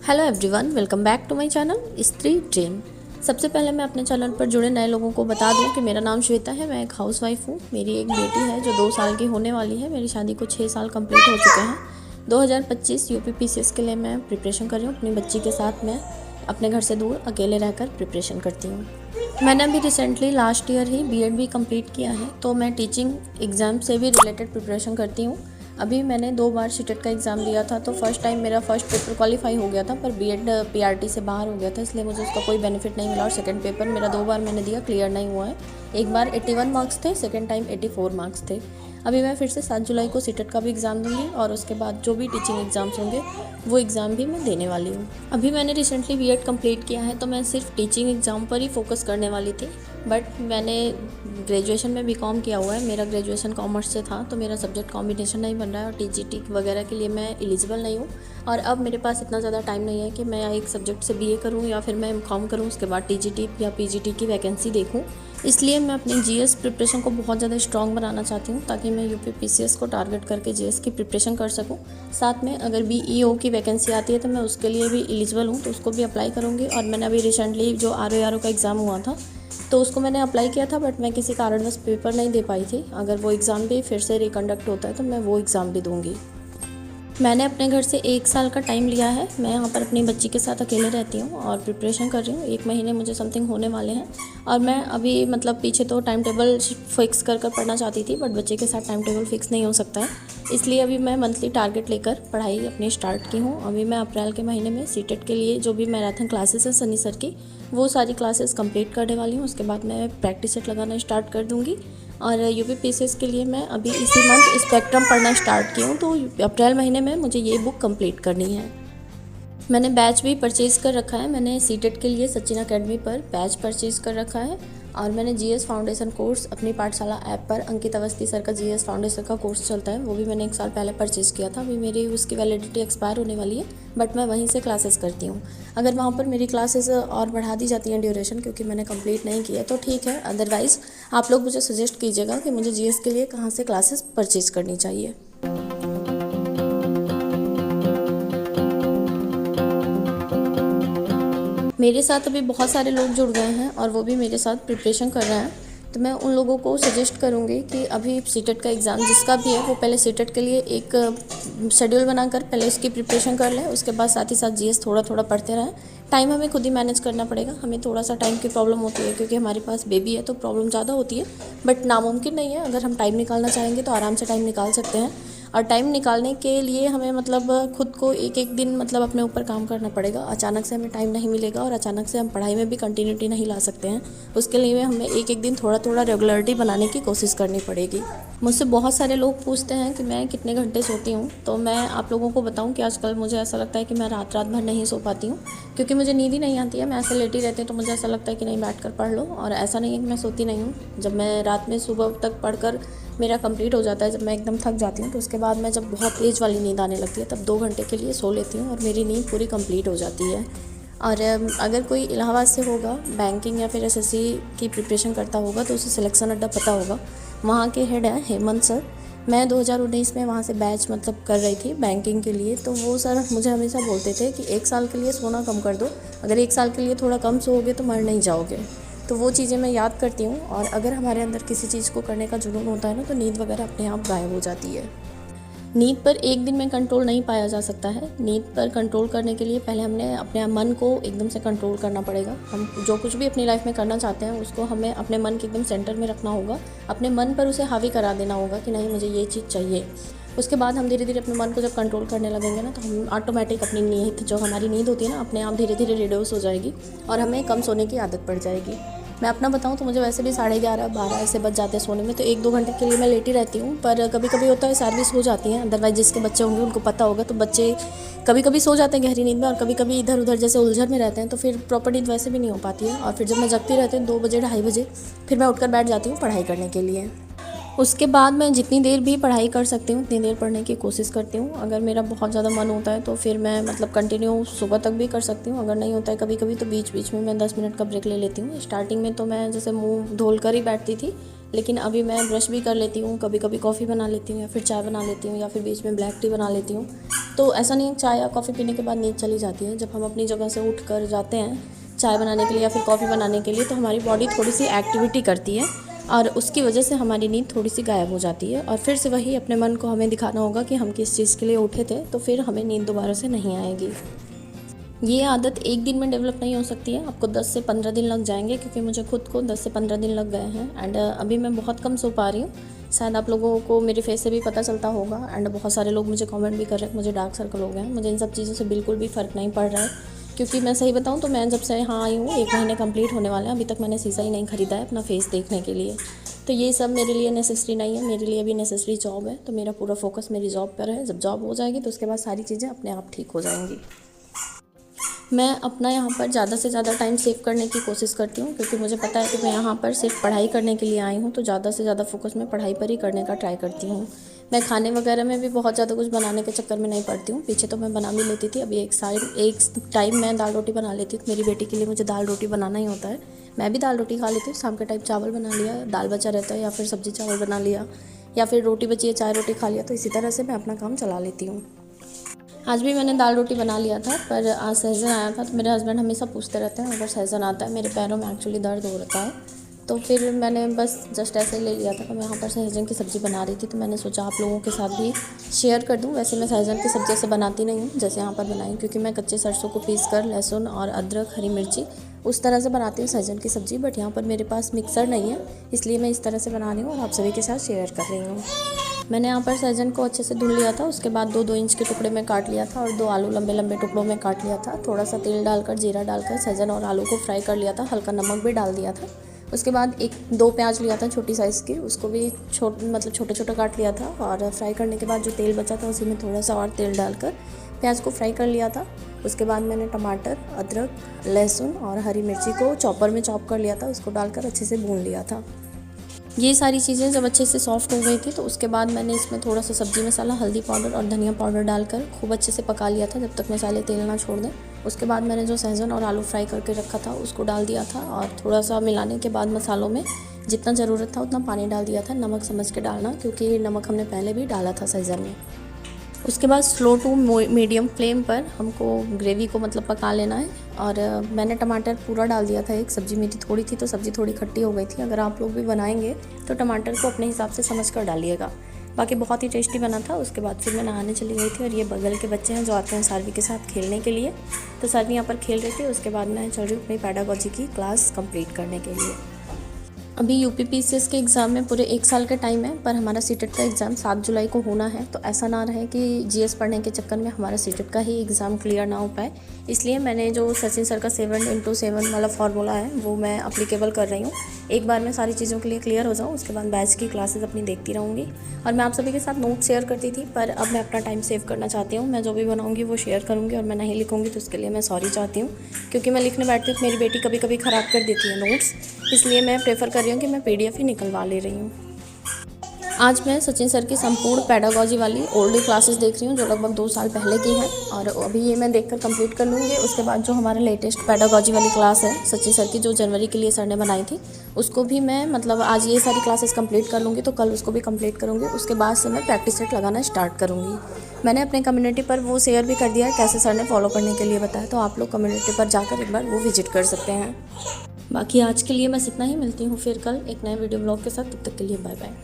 Hello everyone, welcome back to my channel Stree dream. सबसे पहले मैं अपने चैनल पर जुड़े नए लोगों को बता दूं कि मेरा नाम श्वेता है। मैं एक हाउसवाइफ हूं। मेरी एक बेटी है जो 2 साल की होने वाली है। मेरी शादी को 6 साल कंप्लीट हो चुके हैं। 2025 यूपीपीसीएस के लिए मैं प्रिपरेशन कर रही हूँ। अपनी बच्ची के साथ मैं अपने घर से दूर अकेले रहकर प्रिपरेशन करती हूँ। मैंने अभी रिसेंटली लास्ट ईयर ही बीएड भी कंप्लीट किया है, तो मैं टीचिंग एग्ज़ाम से भी रिलेटेड प्रिपरेशन करती हूँ। अभी मैंने 2 बार सीटेट का एग्ज़ाम दिया था, तो फर्स्ट टाइम मेरा फर्स्ट पेपर क्वालिफाई हो गया था, पर बीएड पीआरटी से बाहर हो गया था, इसलिए मुझे उसका कोई बेनिफिट नहीं मिला। और सेकंड पेपर मेरा 2 बार मैंने दिया, क्लियर नहीं हुआ है। एक बार 81 मार्क्स थे, सेकंड टाइम 84 मार्क्स थे। अभी मैं फिर से 7 जुलाई को सीटेट का भी एग्ज़ाम दूंगी और उसके बाद जो भी टीचिंग एग्ज़ाम्स होंगे वो एग्ज़ाम भी मैं देने वाली हूँ। अभी मैंने रिसेंटली बीएड कंप्लीट किया है, तो मैं सिर्फ टीचिंग एग्ज़ाम पर ही फोकस करने वाली थी, बट मैंने ग्रेजुएशन में बीकॉम किया हुआ है। मेरा ग्रेजुएशन कॉमर्स से था, तो मेरा सब्जेक्ट कॉम्बिनेशन नहीं बन रहा है और टीजीटी वगैरह के लिए मैं एलिजिबल नहीं हूँ। और अब मेरे पास इतना ज़्यादा टाइम नहीं है कि मैं एक सब्जेक्ट से बीए करूँ या फिर मैं बीकॉम करूँ, उसके बाद टीजीटी या पीजीटी की वैकेंसी देखूँ। इसलिए मैं अपनी जीएस प्रिपरेशन को बहुत ज़्यादा स्ट्रॉन्ग बनाना चाहती हूँ, ताकि मैं यूपीपीसीएस को टारगेट करके जीएस की प्रिपरेशन कर सकूँ। साथ में अगर बीईओ की वैकेंसी आती है तो मैं उसके लिए भी एलिजिबल हूँ, तो उसको भी अप्लाई करूँगी। और मैंने अभी रिसेंटली जो आरओ का एग्ज़ाम हुआ था, तो उसको मैंने अप्लाई किया था, बट मैं किसी कारणवश पेपर नहीं दे पाई थी। अगर वो एग्ज़ाम भी फिर से रिकंडक्ट होता है तो मैं वो एग्ज़ाम भी दूँगी। मैंने अपने घर से 1 साल का टाइम लिया है। मैं यहाँ पर अपनी बच्ची के साथ अकेले रहती हूँ और प्रिपरेशन कर रही हूँ। 1 महीने मुझे समथिंग होने वाले हैं और मैं अभी पीछे तो टाइम टेबल फिक्स कर पढ़ना चाहती थी, बट बच्चे के साथ टाइम टेबल फिक्स नहीं हो सकता है। इसलिए अभी मैं मंथली टारगेट लेकर पढ़ाई अपनी स्टार्ट की हूँ। अभी मैं अप्रैल के महीने में सीटेट के लिए जो भी मैराथन क्लासेस हैं सनी सर की, वो सारी क्लासेस कंप्लीट करने वाली हूँ। उसके बाद मैं प्रैक्टिस सेट लगाना स्टार्ट कर दूँगी। और यूपीपीसीएस के लिए मैं अभी इसी मंथ स्पेक्ट्रम पढ़ना स्टार्ट की हूँ, तो अप्रैल महीने में मुझे ये बुक कंप्लीट करनी है। मैंने बैच भी परचेज़ कर रखा है। मैंने सीटेट के लिए सचिन अकेडमी पर बैच परचेज़ कर रखा है और मैंने जीएस फाउंडेशन कोर्स अपनी पाठशाला ऐप पर अंकित अवस्थी सर का जीएस फाउंडेशन का कोर्स चलता है, वो भी मैंने 1 साल पहले परचेज़ किया था। अभी मेरी उसकी वैलिडिटी एक्सपायर होने वाली है, बट मैं वहीं से क्लासेस करती हूँ। अगर वहाँ पर मेरी क्लासेस और बढ़ा दी जाती हैं ड्यूरेशन, क्योंकि मैंने कंप्लीट नहीं किया, तो ठीक है। अदरवाइज़ आप लोग मुझे सजेस्ट कीजिएगा कि मुझे जीएस के लिए कहाँ से क्लासेस परचेज़ करनी चाहिए। मेरे साथ अभी बहुत सारे लोग जुड़ गए हैं और वो भी मेरे साथ प्रिपरेशन कर रहे हैं, तो मैं उन लोगों को सजेस्ट करूँगी कि अभी सीटेट का एग्ज़ाम जिसका भी है, वो पहले सीटेट के लिए एक शेड्यूल बनाकर पहले इसकी प्रिपरेशन कर लें। उसके बाद साथ ही साथ जीएस थोड़ा थोड़ा पढ़ते रहें। टाइम हमें खुद ही मैनेज करना पड़ेगा। हमें थोड़ा सा टाइम की प्रॉब्लम होती है, क्योंकि हमारे पास बेबी है, तो प्रॉब्लम ज़्यादा होती है, बट नामुमकिन नहीं है। अगर हम टाइम निकालना चाहेंगे तो आराम से टाइम निकाल सकते हैं। और टाइम निकालने के लिए हमें खुद को एक एक दिन अपने ऊपर काम करना पड़ेगा। अचानक से हमें टाइम नहीं मिलेगा और अचानक से हम पढ़ाई में भी कंटिन्यूटी नहीं ला सकते हैं। उसके लिए हमें एक एक दिन थोड़ा थोड़ा रेगुलरिटी बनाने की कोशिश करनी पड़ेगी। मुझसे बहुत सारे लोग पूछते हैं कि मैं कितने घंटे सोती हूँ, तो मैं आप लोगों को बताऊँ कि आजकल मुझे ऐसा लगता है कि मैं रात भर नहीं सो पाती हूँ, क्योंकि मुझे नींद ही नहीं आती है। मैं ऐसे लेटी रहती हूँ तो मुझे ऐसा लगता है कि नहीं, बैठ कर पढ़ लो। और ऐसा नहीं है कि मैं सोती नहीं हूँ। जब मैं रात में सुबह तक पढ़कर मेरा कंप्लीट हो जाता है, जब मैं एकदम थक जाती हूँ, तो उसके बाद मैं जब बहुत तेज़ वाली नींद आने लगती है, तब 2 घंटे के लिए सो लेती हूँ और मेरी नींद पूरी कंप्लीट हो जाती है। और अगर कोई इलाहाबाद से होगा, बैंकिंग या फिर एसएससी की प्रिपरेशन करता होगा, तो उसे सिलेक्शन अड्डा पता होगा। वहाँ के हेड हैं हेमंत सर। मैं 2019 में वहाँ से बैच कर रही थी बैंकिंग के लिए, तो वो सर मुझे हमेशा बोलते थे कि 1 साल के लिए सोना कम कर दो। अगर 1 साल के लिए थोड़ा कम सोओगे तो मर नहीं जाओगे। तो वो चीज़ें मैं याद करती हूँ। और अगर हमारे अंदर किसी चीज़ को करने का जुनून होता है ना, तो नींद वगैरह अपने आप गायब हो जाती है। नींद पर एक दिन में कंट्रोल नहीं पाया जा सकता है। नींद पर कंट्रोल करने के लिए पहले हमने अपने मन को एकदम से कंट्रोल करना पड़ेगा। हम जो कुछ भी अपनी लाइफ में करना चाहते हैं, उसको हमें अपने मन के एकदम सेंटर में रखना होगा। अपने मन पर उसे हावी करा देना होगा कि नहीं, मुझे ये चीज़ चाहिए। उसके बाद हम धीरे धीरे अपने मन को जब कंट्रोल करने लगेंगे ना, तो हम ऑटोमेटिक अपनी नींद, जो हमारी नींद होती है ना, अपने आप धीरे धीरे रिड्यूस हो जाएगी और हमें कम सोने की आदत पड़ जाएगी। मैं अपना बताऊँ तो मुझे वैसे भी 11:30-12 ऐसे बज जाते हैं सोने में, तो 1-2 घंटे के लिए मैं लेटी रहती हूँ। पर कभी कभी होता है सर्विस हो जाती है। अदरवाइज जिसके बच्चे होंगे उनको पता होगा, तो बच्चे कभी कभी सो जाते हैं गहरी नींद में और कभी कभी इधर उधर जैसे उलझन में रहते हैं, तो फिर प्रॉपर नींद वैसे भी नहीं हो पाती है। और फिर जब मैं जगती रहती हूँ 2 बजे 2:30 बजे, फिर मैं उठकर बैठ जाती हूँ पढ़ाई करने के लिए। उसके बाद मैं जितनी देर भी पढ़ाई कर सकती हूँ उतनी देर पढ़ने की कोशिश करती हूँ। अगर मेरा बहुत ज़्यादा मन होता है तो फिर मैं कंटिन्यू सुबह तक भी कर सकती हूँ। अगर नहीं होता है कभी कभी, तो बीच बीच में मैं 10 मिनट का ब्रेक ले लेती हूँ। स्टार्टिंग में तो मैं जैसे मुँह धोल कर ही बैठती थी, लेकिन अभी मैं ब्रश भी कर लेती हूँ, कभी कभी कॉफ़ी बना लेती हूँ या फिर चाय बना लेती हूँ या फिर बीच में ब्लैक टी बना लेती हूँ। तो ऐसा नहीं है चाय या कॉफ़ी पीने के बाद नींद चली जाती है। जब हम अपनी जगह से उठ कर जाते हैं चाय बनाने के लिए या फिर कॉफ़ी बनाने के लिए, तो हमारी बॉडी थोड़ी सी एक्टिविटी करती है और उसकी वजह से हमारी नींद थोड़ी सी गायब हो जाती है। और फिर से वही अपने मन को हमें दिखाना होगा कि हम किस चीज़ के लिए उठे थे, तो फिर हमें नींद दोबारा से नहीं आएगी। ये आदत एक दिन में डेवलप नहीं हो सकती है, आपको 10 से 15 दिन लग जाएंगे, क्योंकि मुझे खुद को 10 से 15 दिन लग गए हैं। एंड अभी मैं बहुत कम सो पा रही हूँ। शायद आप लोगों को मेरे फेस से भी पता चलता होगा। एंड बहुत सारे लोग मुझे कमेंट भी कर रहे हैं मुझे डार्क सर्कल हो गए हैं। मुझे इन सब चीज़ों से बिल्कुल भी फ़र्क नहीं पड़ रहा है, क्योंकि मैं सही बताऊँ तो मैं जब से यहाँ आई हूँ 1 महीने कंप्लीट होने वाला है, अभी तक मैंने शीशा ही नहीं ख़रीदा है अपना फेस देखने के लिए। तो ये सब मेरे लिए नेसेसरी नहीं है, मेरे लिए अभी नेसेसरी जॉब है। तो मेरा पूरा फोकस मेरी जॉब पर है। जब जॉब हो जाएगी तो उसके बाद सारी चीज़ें अपने आप ठीक हो जाएंगी। मैं अपना यहाँ पर ज़्यादा से ज़्यादा टाइम सेव करने की कोशिश करती हूँ, क्योंकि मुझे पता है कि मैं यहाँ पर सिर्फ पढ़ाई करने के लिए आई हूँ। तो ज़्यादा से ज़्यादा फोकस मैं पढ़ाई पर ही करने का ट्राई करती हूँ। मैं खाने वगैरह में भी बहुत ज़्यादा कुछ बनाने के चक्कर में नहीं पड़ती हूँ। पीछे तो मैं बना भी लेती थी, अभी एक टाइम मैं दाल रोटी बना लेती हूँ। मेरी बेटी के लिए मुझे दाल रोटी बनाना ही होता है। मैं भी दाल रोटी खा लेती हूँ, शाम के टाइम चावल बना लिया, दाल बचा रहता है, या फिर सब्ज़ी चावल बना लिया, या फिर रोटी बची है चाय रोटी खा लिया। तो इसी तरह से मैं अपना काम चला लेती हूँ। आज भी मैंने दाल रोटी बना लिया था, पर आज सहजन आया था तो मेरे हस्बैंड हमेशा पूछते रहते हैं अगर सहजन आता है। मेरे पैरों में एक्चुअली दर्द हो रहा है, तो फिर मैंने बस जस्ट ऐसे ही ले लिया था। तो मैं यहाँ पर सहजन की सब्ज़ी बना रही थी, तो मैंने सोचा आप लोगों के साथ भी शेयर कर दूँ। वैसे मैं सहजन की सब्ज़ी ऐसे बनाती नहीं हूँ जैसे यहाँ पर बनाई, क्योंकि मैं कच्चे सरसों को पीस कर लहसुन और अदरक हरी मिर्ची उस तरह से बनाती हूँ सहजन की सब्ज़ी। बट यहाँ पर मेरे पास मिक्सर नहीं है, इसलिए मैं इस तरह से बना रही हूँ और आप सभी के साथ शेयर कर रही हूँ। मैंने यहाँ पर सहजन को अच्छे से धुल लिया था, उसके बाद 2-2 इंच के टुकड़े में काट लिया था और 2 आलू लंबे लंबे टुकड़ों में काट लिया था। थोड़ा सा तेल डालकर जीरा डालकर सहजन और आलू को फ्राई कर लिया था, हल्का नमक भी डाल दिया था। उसके बाद 2 प्याज लिया था छोटी साइज़ की, उसको भी छोटे छोटे काट लिया था। और फ्राई करने के बाद जो तेल बचा था उसी में थोड़ा सा और तेल डालकर प्याज को फ्राई कर लिया था। उसके बाद मैंने टमाटर, अदरक, लहसुन और हरी मिर्ची को चॉपर में चॉप कर लिया था, उसको डालकर अच्छे से भून लिया था। ये सारी चीज़ें जब अच्छे से सॉफ्ट हो गई थी, तो उसके बाद मैंने इसमें थोड़ा सा सब्ज़ी मसाला, हल्दी पाउडर और धनिया पाउडर डालकर खूब अच्छे से पका लिया था जब तक मसाले तेल ना छोड़ दें। उसके बाद मैंने जो सहजन और आलू फ्राई करके रखा था उसको डाल दिया था, और थोड़ा सा मिलाने के बाद मसालों में जितना ज़रूरत था उतना पानी डाल दिया था। नमक समझ के डालना, क्योंकि नमक हमने पहले भी डाला था सहजन में। उसके बाद स्लो टू मीडियम फ्लेम पर हमको ग्रेवी को पका लेना है। और मैंने टमाटर पूरा डाल दिया था। एक सब्ज़ी मेरी थोड़ी थी तो सब्ज़ी थोड़ी खट्टी हो गई थी। अगर आप लोग भी बनाएंगे तो टमाटर को अपने हिसाब से समझ कर डालिएगा। बाकी बहुत ही टेस्टी बना था। उसके बाद फिर मैं नहाने चली गई थी, और ये बगल के बच्चे हैं जो आते हैं सारवी के साथ खेलने के लिए, तो सारवी यहाँ पर खेल रही थी। उसके बाद मैं चल रही हूँ अपनी पेडागोजी की क्लास कंप्लीट करने के लिए। अभी यूपीपीसीएस के एग्ज़ाम में पूरे 1 साल का टाइम है, पर हमारा सीटेट का एग्ज़ाम 7 जुलाई को होना है। तो ऐसा ना रहे कि जीएस पढ़ने के चक्कर में हमारा सीटेट का ही एग्ज़ाम क्लियर ना हो पाए, इसलिए मैंने जो सचिन सर का 7x7 वाला फार्मूला है वो मैं अप्लीकेबल कर रही हूँ। एक बार मैं सारी चीज़ों के लिए क्लियर हो जाऊँ, उसके बाद बैच की क्लासेस अपनी देखती रहूँगी। और मैं आप सभी के साथ नोट शेयर करती थी, पर अब मैं अपना टाइम सेव करना चाहती हूँ। मैं जो भी बनाऊँगी वो शेयर करूँगी, और मैं नहीं लिखूँगी तो उसके लिए मैं सॉरी चाहती हूँ, क्योंकि मैं लिखने बैठती हूँ तो मेरी बेटी कभी कभी ख़राब कर देती है नोट्स, इसलिए मैं प्रेफर कर रही हूँ कि मैं PDF ही निकलवा ले रही हूँ। आज मैं सचिन सर की संपूर्ण पेडागोजी वाली ओल्ड क्लासेस देख रही हूँ, जो लगभग 2 साल पहले की है, और अभी ये मैं देखकर कंप्लीट कर लूँगी। उसके बाद जो हमारा लेटेस्ट पेडागोजी वाली क्लास है सचिन सर की, जो जनवरी के लिए सर ने बनाई थी, उसको भी मैं आज ये सारी क्लासेस कंप्लीट कर लूँगी, तो कल उसको भी कंप्लीट करूँगी। उसके बाद से मैं प्रैक्टिस सेट लगाना स्टार्ट करूँगी। मैंने अपने कम्युनिटी पर वो शेयर भी कर दिया है कैसे सर ने फॉलो करने के लिए बताया, तो आप लोग कम्युनिटी पर जाकर एक बार वो विजिट कर सकते हैं। बाकी आज के लिए बस इतना ही। मिलती हूँ फिर कल एक नए वीडियो ब्लॉग के साथ। तब तक के लिए बाय बाय।